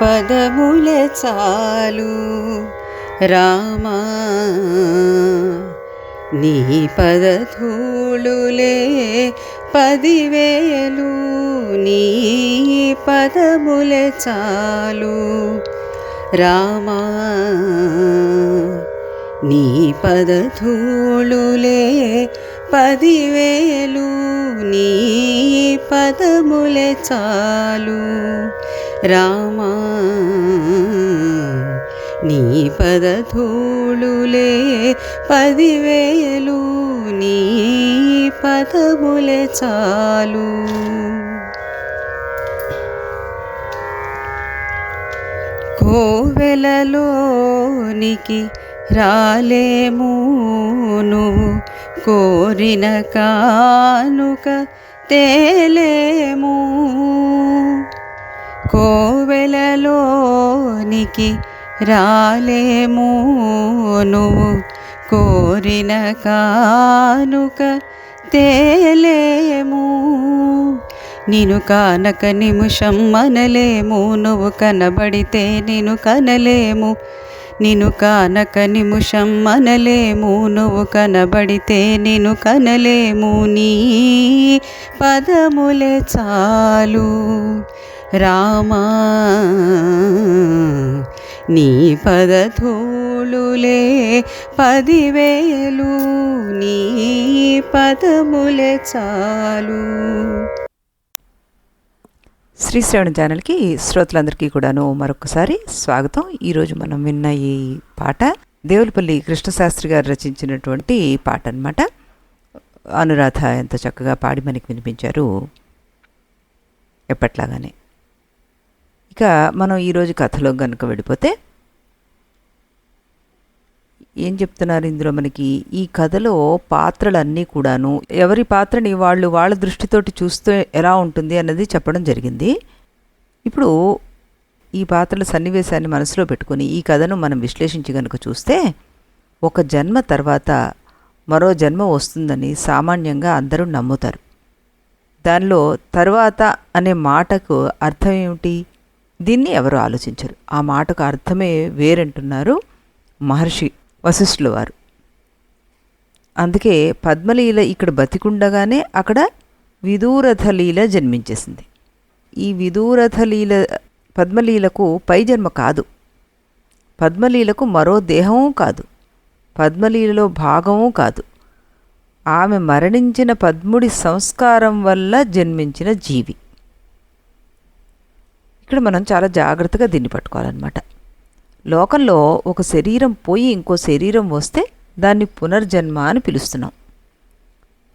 పదములే చాలు రామా, నీ పదధూళులే 10,000, నీ పదములే చాలు రామా, నీ పదధూళులే 10,000, నీ పదములే చాలు రామా, నీ పదధూళులే 10,000, నీ పదములే చాలు. కోవెలలోనికి రాలేము, నువ్వు కోరిన కానుక తేలేము. కోవెలలోనికి రాలేము, నువ్వు కోరిన కానుక తేలేము. నిన్ను కానక నిమిషం మనలేము, నువ్వు కనబడితే నిన్ను కనలేము. నిన్ను కానక నిమిషం మనలేము, నువ్వు కనబడితే నిన్ను కనలేము. నీ పదములే చాలు రామా, నీ పదధూళులే 10,000, నీ పదములే చాలు. శ్రీ శ్రవణ ఛానల్కి శ్రోతలందరికీ కూడాను మరొకసారి స్వాగతం. ఈరోజు మనం విన్న ఈ పాట దేవులపల్లి కృష్ణశాస్త్రి గారు రచించినటువంటి పాట అన్నమాట. అనురాధ ఎంతో చక్కగా పాడి మనకి వినిపించారు ఎప్పట్లాగానే. ఇక మనం ఈరోజు కథలో కనుక వెళ్ళిపోతే ఏం చెప్తున్నారు ఇందులో మనకి? ఈ కథలో పాత్రలన్నీ కూడాను ఎవరి పాత్రని వాళ్ళ దృష్టితోటి చూస్తే ఎలా ఉంటుంది అన్నది చెప్పడం జరిగింది. ఇప్పుడు ఈ పాత్రల సన్నివేశాన్ని మనసులో పెట్టుకుని ఈ కథను మనం విశ్లేషించి కనుక చూస్తే, ఒక జన్మ తర్వాత మరో జన్మ వస్తుందని సామాన్యంగా అందరూ నమ్ముతారు. దానిలో తర్వాత అనే మాటకు అర్థం ఏమిటి? దీన్ని ఎవరు ఆలోచించరు. ఆ మాటకు అర్థమే వేరంటున్నారు మహర్షి వశిష్ఠుల వారు. అందుకే పద్మలీల ఇక్కడ బతికుండగానే అక్కడ విదూరథలీల జన్మించేసింది. ఈ విదూరథలీల పద్మలీలకు పై జన్మ కాదు, పద్మలీలకు మరో దేహమూ కాదు, పద్మలీలలో భాగమూ కాదు. ఆమె మరణించిన పద్ముడి సంస్కారం వల్ల జన్మించిన జీవి. ఇక్కడ మనం చాలా జాగ్రత్తగా దీన్ని పట్టుకోవాలన్నమాట. లోకంలో ఒక శరీరం పోయి ఇంకో శరీరం వస్తే దాన్ని పునర్జన్మ అని పిలుస్తున్నాం.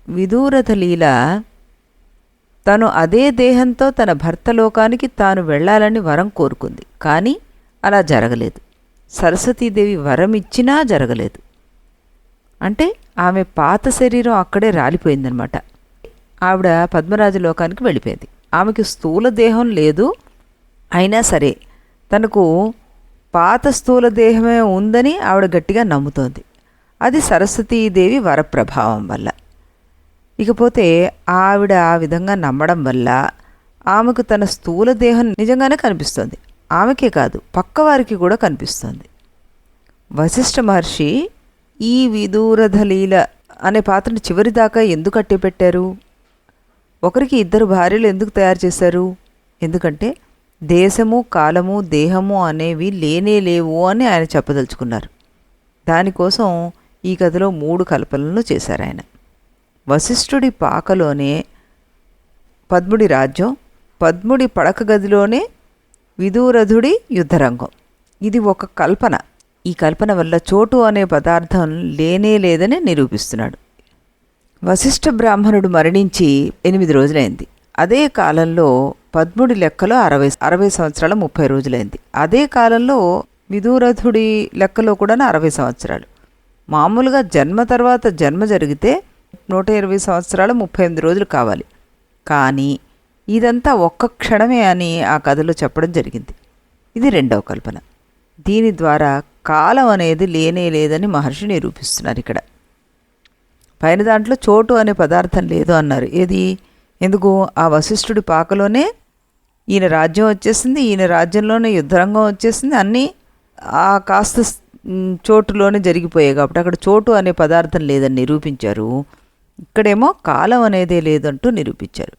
విదూరథలీల తను అదే దేహంతో తన భర్త లోకానికి తాను వెళ్ళాలని వరం కోరుకుంది. కానీ అలా జరగలేదు. సరస్వతీదేవి వరం ఇచ్చినా జరగలేదు. అంటే ఆమె పాత శరీరం అక్కడే రాలిపోయిందనమాట. ఆవిడ పద్మరాజు లోకానికి వెళ్ళిపోయింది. ఆమెకి స్థూల దేహం లేదు. అయినా సరే తనకు పాత స్థూల దేహమే ఉందని ఆవిడ గట్టిగా నమ్ముతోంది. అది సరస్వతీదేవి వరప్రభావం వల్ల. ఇకపోతే ఆవిడ ఆ విధంగా నమ్మడం వల్ల ఆమెకు తన స్థూల దేహం నిజంగానే కనిపిస్తోంది. ఆమెకే కాదు, పక్కవారికి కూడా కనిపిస్తోంది. వశిష్ఠ మహర్షి ఈ విదూరథలీల అనే పాత్రను చివరిదాకా ఎందుకు అట్టేపెట్టారు? ఒకరికి 2 భార్యలు ఎందుకు తయారు చేశారు? ఎందుకంటే దేశము, కాలము, దేహము అనేవి లేనేలేవు అని ఆయన చెప్పదలుచుకున్నారు. దానికోసం ఈ కథలో 3 కల్పనలు చేశారు ఆయన. వశిష్ఠుడి పాకలోనే పద్ముడి రాజ్యం, పద్ముడి పడక గదిలోనే విదూరథుడి యుద్ధరంగం. ఇది ఒక కల్పన. ఈ కల్పన వల్ల చోటు అనే పదార్థం లేనే లేదని నిరూపిస్తున్నాడు. వశిష్ఠ బ్రాహ్మణుడు మరణించి 8 రోజులైంది. అదే కాలంలో పద్ముడి లెక్కలో 60 సంవత్సరాల 30 రోజులైంది. అదే కాలంలో విదూరథుడి లెక్కలో కూడా 60 సంవత్సరాలు. మామూలుగా జన్మ తర్వాత జన్మ జరిగితే 120 సంవత్సరాల 38 రోజులు కావాలి. కానీ ఇదంతా ఒక్క క్షణమే అని ఆ కథలో చెప్పడం జరిగింది. ఇది 2వ కల్పన. దీని ద్వారా కాలం అనేది లేనే లేదని మహర్షి నిరూపిస్తున్నారు. ఇక్కడ పైన దాంట్లో చోటు అనే పదార్థం లేదు అన్నారు. ఏది? ఎందుకు? ఆ వశిష్ఠుడి పాకలోనే ఈయన రాజ్యం వచ్చేసింది, ఈయన రాజ్యంలోనే యుద్ధరంగం వచ్చేసింది, అన్నీ ఆ కాస్త చోటులోనే జరిగిపోయాయి కాబట్టి అక్కడ చోటు అనే పదార్థం లేదని నిరూపించారు. ఇక్కడేమో కాలం అనేదే లేదంటూ నిరూపించారు.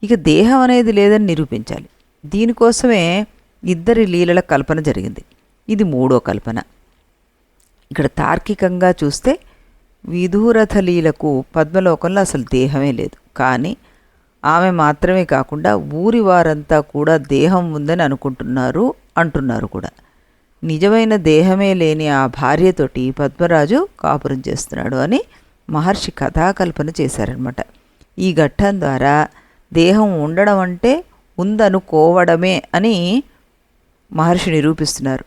ఇక దేహం అనేది లేదని నిరూపించాలి. దీనికోసమే ఇద్దరి లీలల కల్పన జరిగింది. ఇది మూడో కల్పన. ఇక్కడ తార్కికంగా చూస్తే విధూరథ లీలకు పద్మలోకంలో అసలు దేహమే లేదు. కానీ ఆమె మాత్రమే కాకుండా ఊరి వారంతా కూడా దేహం ఉందని అంటున్నారు కూడా. నిజమైన దేహమే లేని ఆ భార్యతోటి పద్మరాజు కాపురం చేస్తున్నాడు అని మహర్షి కథాకల్పన చేశారనమాట. ఈ ఘట్టం ద్వారా దేహం ఉండడం అంటే ఉందనుకోవడమే అని మహర్షి నిరూపిస్తున్నారు.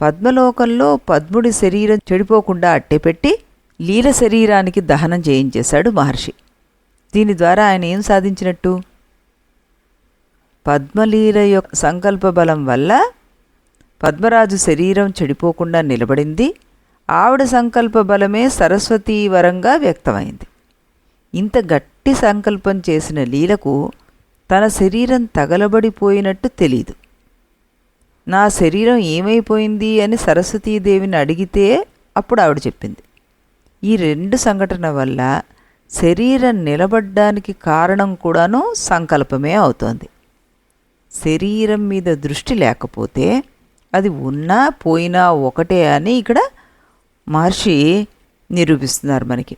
పద్మలోకంలో పద్ముడి శరీరం చెడిపోకుండా అట్టెపెట్టి లీల శరీరానికి దహనం చేయించేశాడు మహర్షి. దీని ద్వారా ఆయన ఏం సాధించినట్టు? పద్మలీల యొక్క సంకల్ప బలం వల్ల పద్మరాజు శరీరం చెడిపోకుండా నిలబడింది. ఆవిడ సంకల్ప బలమే సరస్వతీ వరంగా వ్యక్తమైంది. ఇంత గట్టి సంకల్పం చేసిన లీలకు తన శరీరం తగలబడిపోయినట్టు తెలీదు. నా శరీరం ఏమైపోయింది అని సరస్వతీదేవిని అడిగితే అప్పుడు ఆవిడ చెప్పింది. ఈ రెండు సంఘటన వల్ల శరీరం నిలబడ్డానికి కారణం కూడాను సంకల్పమే అవుతోంది. శరీరం మీద దృష్టి లేకపోతే అది ఉన్నా పోయినా ఒకటే అని ఇక్కడ మహర్షి నిరూపిస్తున్నారు మనకి.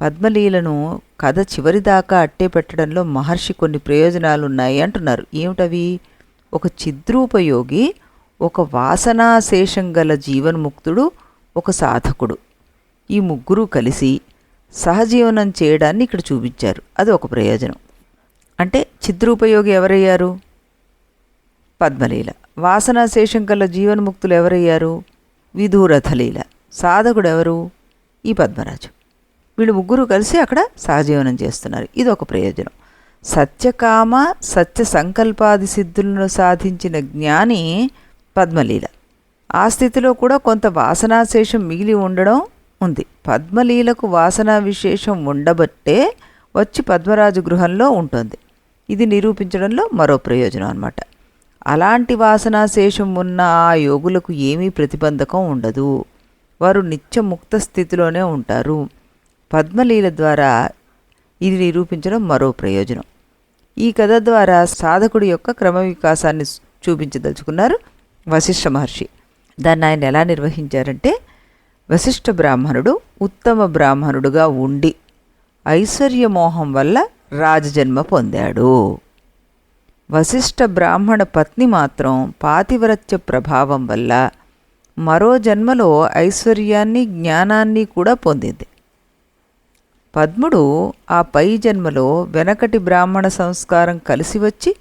పద్మలీలను కథ చివరిదాకా అట్టే పెట్టడంలో మహర్షి కొన్ని ప్రయోజనాలు ఉన్నాయి అంటున్నారు. ఏమిటవి? ఒక చిద్రూపయోగి, ఒక వాసనాశేషం గల జీవన్ముక్తుడు, ఒక సాధకుడు, ఈ ముగ్గురు కలిసి సహజీవనం చేయడాన్ని ఇక్కడ చూపించారు. అది ఒక ప్రయోజనం. అంటే చిద్రూపయోగి ఎవరయ్యారు? పద్మలీల. వాసనాశేషం గల జీవన్ముక్తులు ఎవరయ్యారు? విధూరథలీల. సాధకుడు ఎవరు? ఈ పద్మరాజు. వీళ్ళు ముగ్గురు కలిసి అక్కడ సహజీవనం చేస్తున్నారు. ఇది ఒక ప్రయోజనం. సత్యకామ సత్య సంకల్పాది సిద్ధులను సాధించిన జ్ఞాని పద్మలీల. ఆ స్థితిలో కూడా కొంత వాసనాశేషం మిగిలి ఉండడం ఉంది. పద్మలీలకు వాసనా విశేషం ఉండబట్టే వచ్చి పద్మరాజు గృహంలో ఉంటుంది. ఇది నిరూపించడంలో మరో ప్రయోజనం అన్నమాట. అలాంటి వాసనాశేషం ఉన్న ఆ యోగులకు ఏమీ ప్రతిబంధకం ఉండదు. వారు నిత్యముక్త స్థితిలోనే ఉంటారు. పద్మలీల ద్వారా ఇది నిరూపించడం మరో ప్రయోజనం. ఈ కథ ద్వారా సాధకుడి యొక్క క్రమ వికాసాన్ని చూపించదలుచుకున్నారు వశిష్ఠ మహర్షి. దాన్ని ఆయన ఎలా నిర్వహించారంటే, వశిష్ఠ బ్రాహ్మణుడు ఉత్తమ బ్రాహ్మణుడుగా ఉండి ఐశ్వర్యమోహం వల్ల రాజజన్మ పొందాడు. వశిష్ఠ బ్రాహ్మణ పత్ని మాత్రం పాతివ్రత్య ప్రభావం వల్ల మరో జన్మలో ఐశ్వర్యాన్ని జ్ఞానాన్ని కూడా పొందింది. పద్ముడు ఆ పై జన్మలో వెనకటి బ్రాహ్మణ సంస్కారం కలిసి వచ్చి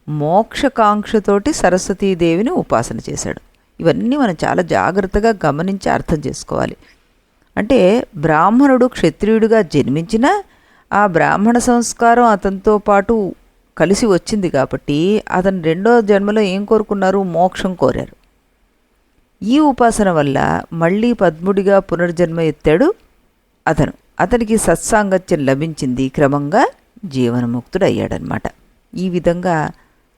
మోక్షకాంక్షతోటి సరస్వతీదేవిని ఉపాసన చేశాడు. ఇవన్నీ మనం చాలా జాగ్రత్తగా గమనించి అర్థం చేసుకోవాలి. అంటే బ్రాహ్మణుడు క్షత్రియుడిగా జన్మించినా ఆ బ్రాహ్మణ సంస్కారం అతనితో పాటు కలిసి వచ్చింది కాబట్టి అతను రెండో జన్మలో ఏం కోరుకున్నారు? మోక్షం కోరారు. ఈ ఉపాసన వల్ల మళ్ళీ పద్ముడిగా పునర్జన్మ ఎత్తాడు అతనికి సత్సాంగత్యం లభించింది. క్రమంగా జీవనముక్తుడయ్యాడనమాట. ఈ విధంగా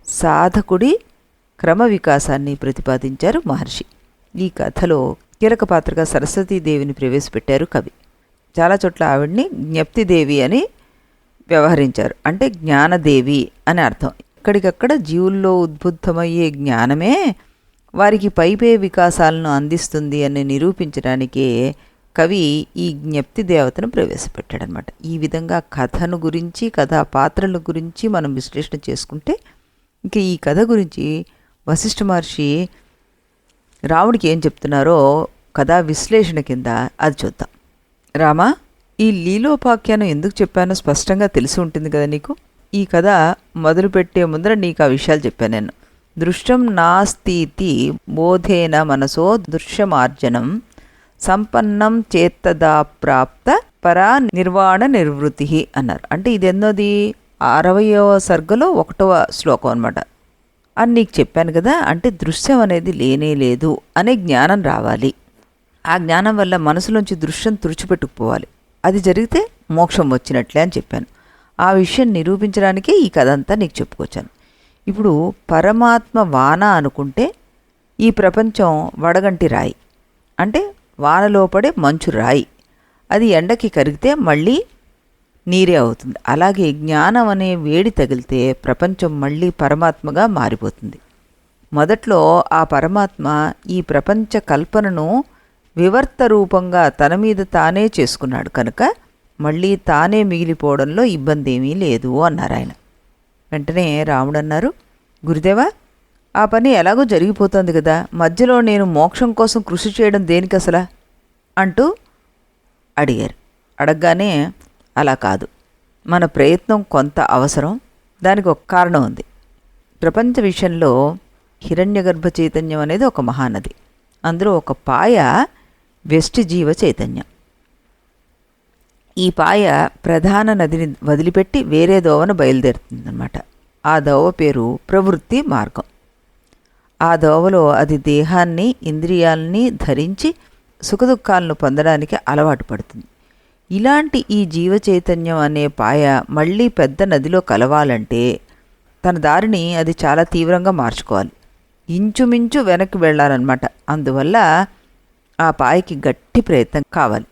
సాధకుడి క్రమ వికాసాన్ని ప్రతిపాదించారు మహర్షి. ఈ కథలో కీలక పాత్రగా సరస్వతీదేవిని ప్రవేశపెట్టారు కవి. చాలా చోట్ల ఆవిడ్ని జ్ఞప్తిదేవి అని వ్యవహరించారు. అంటే జ్ఞానదేవి అని అర్థం. ఇక్కడికక్కడ జీవుల్లో ఉద్బుద్ధమయ్యే జ్ఞానమే వారికి పైపే వికాసాలను అందిస్తుంది అని నిరూపించడానికే కవి ఈ జ్ఞప్తి దేవతను ప్రవేశపెట్టాడనమాట. ఈ విధంగా కథను గురించి, కథా పాత్రల గురించి మనం విశ్లేషణ చేసుకుంటే ఇంకా ఈ కథ గురించి వశిష్ఠ మహర్షి రాముడికి ఏం చెప్తున్నారో కథా విశ్లేషణ కింద అది చూద్దాం. రామా, ఈ లీలోపాఖ్యానం ఎందుకు చెప్పానో స్పష్టంగా తెలిసి ఉంటుంది కదా నీకు. ఈ కథ మొదలుపెట్టే ముందర నీకు ఆ విషయాలు చెప్పాను నేను. దృశ్యం నాస్తితి బోధేన మనసో దృశ్యమార్జనం సంపన్నం చేత్తదా ప్రాప్త పరా నిర్వాణ నిర్వృతి అన్నారు. అంటే ఇది ఎన్నోది 60వ సర్గలో 1వ శ్లోకం అనమాట. అని నీకు చెప్పాను కదా. అంటే దృశ్యం అనేది లేనే లేదు అనే జ్ఞానం రావాలి. ఆ జ్ఞానం వల్ల మనసులోంచి దృశ్యం తుడిచిపెట్టుకుపోవాలి. అది జరిగితే మోక్షం వచ్చినట్లే అని చెప్పాను. ఆ విషయం నిరూపించడానికే ఈ కథ అంతా నీకు చెప్పుకొచ్చాను. ఇప్పుడు పరమాత్మ వాన అనుకుంటే ఈ ప్రపంచం వడగంటి రాయి, అంటే వానలో పడే మంచు రాయి. అది ఎండకి కరిగితే మళ్ళీ నీరే అవుతుంది. అలాగే జ్ఞానం అనే వేడి తగిలితే ప్రపంచం మళ్ళీ పరమాత్మగా మారిపోతుంది. మొదట్లో ఆ పరమాత్మ ఈ ప్రపంచ కల్పనను వివర్త రూపంగా తన మీద తానే చేసుకున్నాడు కనుక మళ్ళీ తానే మిగిలిపోవడంలో ఇబ్బంది ఏమీ లేదు అన్నారు ఆయన. వెంటనే రాముడు అన్నారు, గురుదేవా, ఆ పని ఎలాగో జరిగిపోతుంది కదా, మధ్యలో నేను మోక్షం కోసం కృషి చేయడం దేనికి అసలా అంటూ అడిగారు. అడగగానే, అలా కాదు, మన ప్రయత్నం కొంత అవసరం, దానికి ఒక కారణం ఉంది. ప్రపంచ విషయంలో హిరణ్యగర్భ చైతన్యం అనేది ఒక మహానది. అందులో ఒక పాయ వ్యష్టి జీవ చైతన్యం. ఈ పాయ ప్రధాన నదిని వదిలిపెట్టి వేరే దోవన బయలుదేరుతుందన్నమాట. ఆ దోవ పేరు ప్రవృత్తి మార్గం. ఆ దోవలో అది దేహాన్ని, ఇంద్రియాలని ధరించి సుఖదుఖాలను పొందడానికి అలవాటు పడుతుంది. ఇలాంటి ఈ జీవ చైతన్యం అనే పాయ మళ్ళీ పెద్ద నదిలో కలవాలంటే తన దారిని అది చాలా తీవ్రంగా మార్చుకోవాలి. ఇంచుమించు వెనక్కి వెళ్ళాలన్నమాట. అందువల్ల ఆ పాయకి గట్టి ప్రయత్నం కావాలి.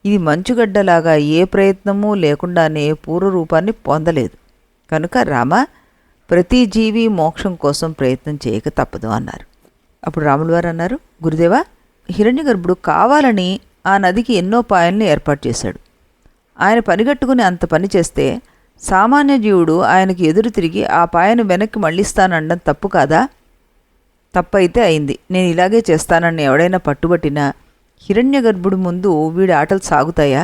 ఇది మంచుగడ్డలాగా ఏ ప్రయత్నమూ లేకుండానే పూర్వరూపాన్ని పొందలేదు. కనుక రామ, ప్రతి జీవి మోక్షం కోసం ప్రయత్నం చేయక తప్పదు అన్నారు. అప్పుడు రాములు వారు అన్నారు, గురుదేవా, హిరణ్యగర్భుడు కావాలని ఆ నదికి ఎన్నో పాయల్ని ఏర్పాటు చేశాడు. ఆయన పనిగట్టుకుని అంత పని చేస్తే సామాన్య జీవుడు ఆయనకి ఎదురు తిరిగి ఆ పాయను వెనక్కి మళ్ళిస్తానడం తప్పు కాదా? తప్పైతే అయింది. నేను ఇలాగే చేస్తానని ఎవడైనా పట్టుబట్టినా హిరణ్యగర్భుడు ముందు వీడి ఆటలు సాగుతాయా?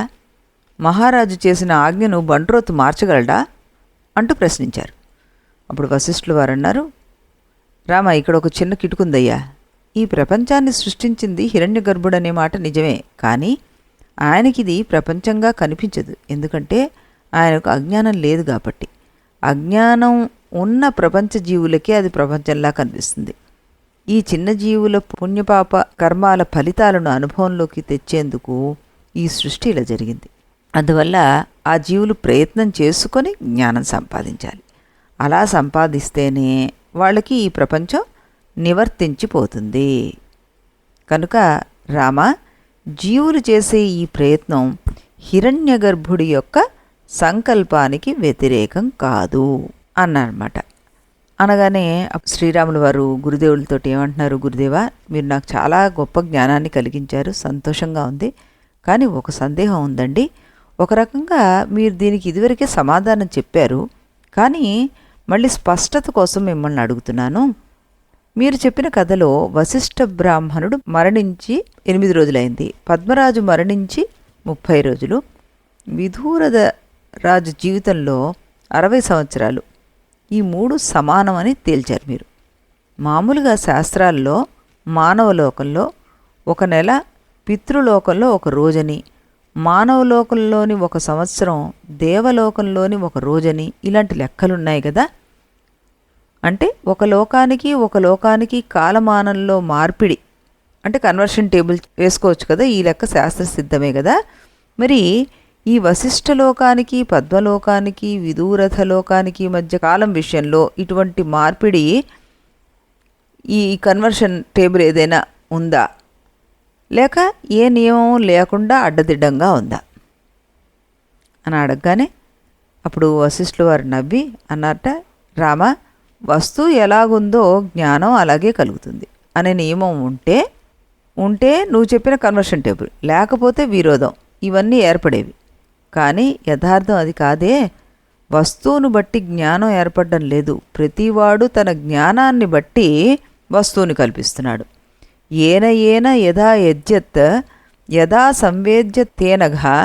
మహారాజు చేసిన ఆజ్ఞను బంట్రోతు మార్చగలడా అంటూ ప్రశ్నించారు. అప్పుడు వశిష్ఠులు వారు అన్నారు, రామ, ఇక్కడ ఒక చిన్న కిటుకుందయ్యా. ఈ ప్రపంచాన్ని సృష్టించింది హిరణ్యగర్భుడనే మాట నిజమే, కానీ ఆయనకిది ప్రపంచంగా కనిపించదు. ఎందుకంటే ఆయనకు అజ్ఞానం లేదు కాబట్టి. అజ్ఞానం ఉన్న ప్రపంచ జీవులకే అది ప్రపంచంలా కనిపిస్తుంది. ఈ చిన్న జీవుల పుణ్యపాప కర్మాల ఫలితాలను అనుభవంలోకి తెచ్చేందుకు ఈ సృష్టి ఇలా జరిగింది. అందువల్ల ఆ జీవులు ప్రయత్నం చేసుకొని జ్ఞానం సంపాదించాలి. అలా సంపాదిస్తేనే వాళ్ళకి ఈ ప్రపంచం నివర్తించిపోతుంది. కనుక రామ, జీవులు చేసే ఈ ప్రయత్నం హిరణ్యగర్భుడి యొక్క సంకల్పానికి వ్యతిరేకం కాదు అన్నారన్నమాట. అనగానే శ్రీరాములు వారు గురుదేవులతో ఏమంటున్నారు, గురుదేవా, మీరు నాకు చాలా గొప్ప జ్ఞానాన్ని కలిగించారు, సంతోషంగా ఉంది. కానీ ఒక సందేహం ఉందండి. ఒక రకంగా మీరు దీనికి ఇదివరకే సమాధానం చెప్పారు, కానీ మళ్ళీ స్పష్టత కోసం మిమ్మల్ని అడుగుతున్నాను. మీరు చెప్పిన కథలో వశిష్ఠ బ్రాహ్మణుడు మరణించి 8 రోజులైంది, పద్మరాజు మరణించి 30 రోజులు, విధూరద రాజు జీవితంలో 60 సంవత్సరాలు, ఈ 3 సమానమని తేల్చారు మీరు. మామూలుగా శాస్త్రాల్లో మానవలోకంలో 1 నెల, పితృలోకంలో 1 రోజని, మానవలోకంలోని 1 సంవత్సరం, దేవలోకంలోని 1 రోజని, ఇలాంటి లెక్కలున్నాయి కదా. అంటే ఒక లోకానికి కాలమానంలో మార్పిడి, అంటే కన్వర్షన్ టేబుల్ వేసుకోవచ్చు కదా. ఈ లెక్క శాస్త్ర సిద్ధమే కదా. మరి ఈ వశిష్ఠలోకానికి, పద్మలోకానికి, విదూరథ లోకానికి మధ్య కాలం విషయంలో ఇటువంటి మార్పిడి, ఈ కన్వర్షన్ టేబుల్ ఏదైనా ఉందా, లేక ఏ నియమం లేకుండా అడ్డదిడ్డంగా ఉందా అని అడగగానే అప్పుడు వశిష్ఠులు వారు నవ్వి అన్నారట, రామ, వస్తువు ఎలాగుందో జ్ఞానం అలాగే కలుగుతుంది అనే నియమం ఉంటే నువ్వు చెప్పిన కన్వర్షన్ టేబుల్, లేకపోతే విరోధం, ఇవన్నీ ఏర్పడేవి. కానీ యథార్థం అది కాదే. వస్తువును బట్టి జ్ఞానం ఏర్పడడం లేదు. ప్రతివాడు తన జ్ఞానాన్ని బట్టి వస్తువుని కల్పిస్తున్నాడు. ఏన యథా యజ్జత్ యథా సంవేద్య తేనఘా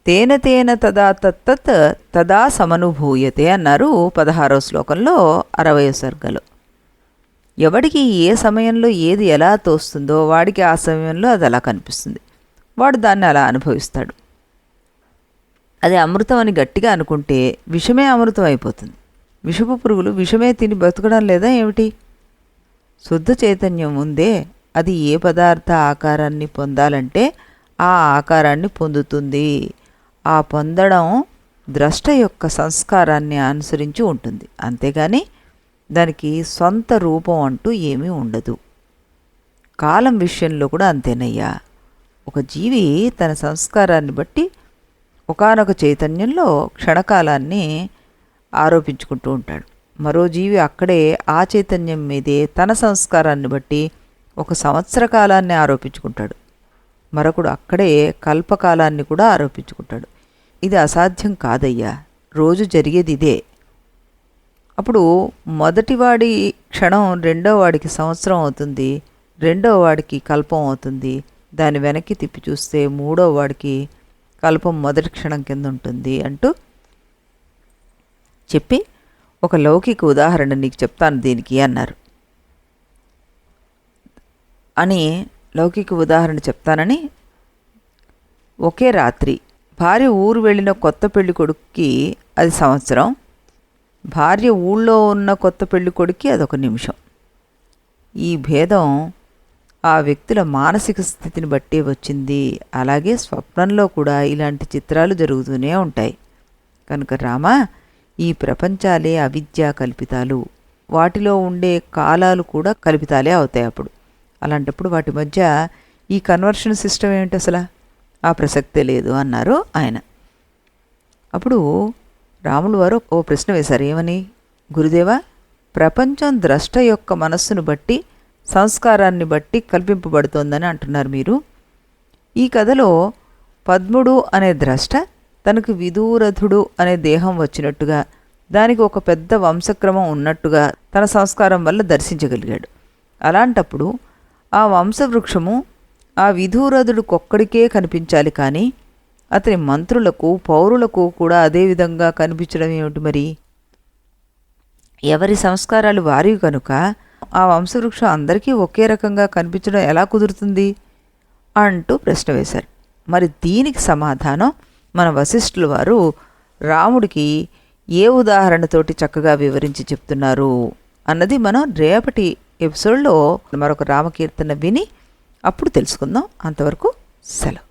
తేన తదా తత్తత్ తదా సమనుభూయతే అన్నారు 16వ శ్లోకంలో 60వ సర్గలో. ఎవడికి ఏ సమయంలో ఏది ఎలా తోస్తుందో వాడికి ఆ సమయంలో అది అలా కనిపిస్తుంది. వాడు దాన్ని అలా అనుభవిస్తాడు. అది అమృతం అని గట్టిగా అనుకుంటే విషమే అమృతం అయిపోతుంది. విషపు పురుగులు విషమే తిని బతకడం లేదా ఏమిటి? శుద్ధ చైతన్యం ఉందే, అది ఏ పదార్థ ఆకారాన్ని పొందాలంటే ఆ ఆకారాన్ని పొందుతుంది. ఆ పొందడం ద్రష్ట యొక్క సంస్కారాన్ని అనుసరించి ఉంటుంది. అంతేగాని దానికి సొంత రూపం అంటూ ఏమీ ఉండదు. కాలం విషయంలో కూడా అంతేనయ్యా. ఒక జీవి తన సంస్కారాన్ని బట్టి ఒకానొక చైతన్యంలో క్షణకాలాన్ని ఆరోపించుకుంటూ ఉంటాడు. మరో జీవి అక్కడే ఆ చైతన్యం మీదే తన సంస్కారాన్ని బట్టి ఒక సంవత్సర కాలాన్ని ఆరోపించుకుంటాడు. మరొకడు అక్కడే కల్పకాలాన్ని కూడా ఆరోపించుకుంటాడు. ఇది అసాధ్యం కాదయ్యా, రోజు జరిగేది ఇదే. అప్పుడు మొదటివాడి క్షణం రెండో వాడికి సంవత్సరం అవుతుంది, రెండో వాడికి కల్పం అవుతుంది. దాని వెనక్కి తిప్పి చూస్తే మూడో వాడికి కల్పం మొదటి క్షణం కింద ఉంటుంది అంటూ చెప్పి ఒక లౌకిక ఉదాహరణ నీకు చెప్తాను దీనికి అన్నారు. అని లౌకిక ఉదాహరణ చెప్తానని ఒకే రాత్రి భార్య ఊరు వెళ్ళిన కొత్త పెళ్లి కొడుక్కి అది సంవత్సరం, భార్య ఊళ్ళో ఉన్న కొత్త పెళ్లి కొడుక్కి అదొక నిమిషం. ఈ భేదం ఆ వ్యక్తుల మానసిక స్థితిని బట్టే వచ్చింది. అలాగే స్వప్నంలో కూడా ఇలాంటి చిత్రాలు జరుగుతూనే ఉంటాయి. కనుక రామా, ఈ ప్రపంచాలే అవిద్యా కల్పితాలు, వాటిలో ఉండే కాలాలు కూడా కల్పితాలే అవుతాయి. అప్పుడు అలాంటప్పుడు వాటి మధ్య ఈ కన్వర్షన్ సిస్టమ్ ఏమిటి అసలు? ఆ ప్రసక్తే లేదు అన్నారు ఆయన. అప్పుడు రాములు వారు ఓ ప్రశ్న వేశారు. ఏమని? గురుదేవా, ప్రపంచం ద్రష్ట యొక్క మనస్సును బట్టి సంస్కారాన్ని బట్టి కల్పింపబడుతోందని అంటున్నారు మీరు. ఈ కథలో పద్ముడు అనే ద్రష్ట తనకు విదూరథుడు అనే దేహం వచ్చినట్టుగా, దానికి ఒక పెద్ద వంశక్రమం ఉన్నట్టుగా తన సంస్కారం వల్ల దర్శించగలిగాడు. అలాంటప్పుడు ఆ వంశవృక్షము ఆ విదూరథుడికొక్కడికే కనిపించాలి, కానీ అతని మంత్రులకు పౌరులకు కూడా అదేవిధంగా కనిపించడం ఏమిటి మరి? ఎవరి సంస్కారాలు వారివి కనుక ఆ వంశవృక్షం అందరికీ ఒకే రకంగా కనిపించడం ఎలా కుదురుతుంది అంటూ ప్రశ్న వేశారు. మరి దీనికి సమాధానం మన వశిష్ఠుల వారు రాముడికి ఏ ఉదాహరణతోటి చక్కగా వివరించి చెప్తున్నారు అన్నది మనం రేపటి ఎపిసోడ్లో మరొక రామకీర్తన విని అప్పుడు తెలుసుకుందాం. అంతవరకు సెలవు.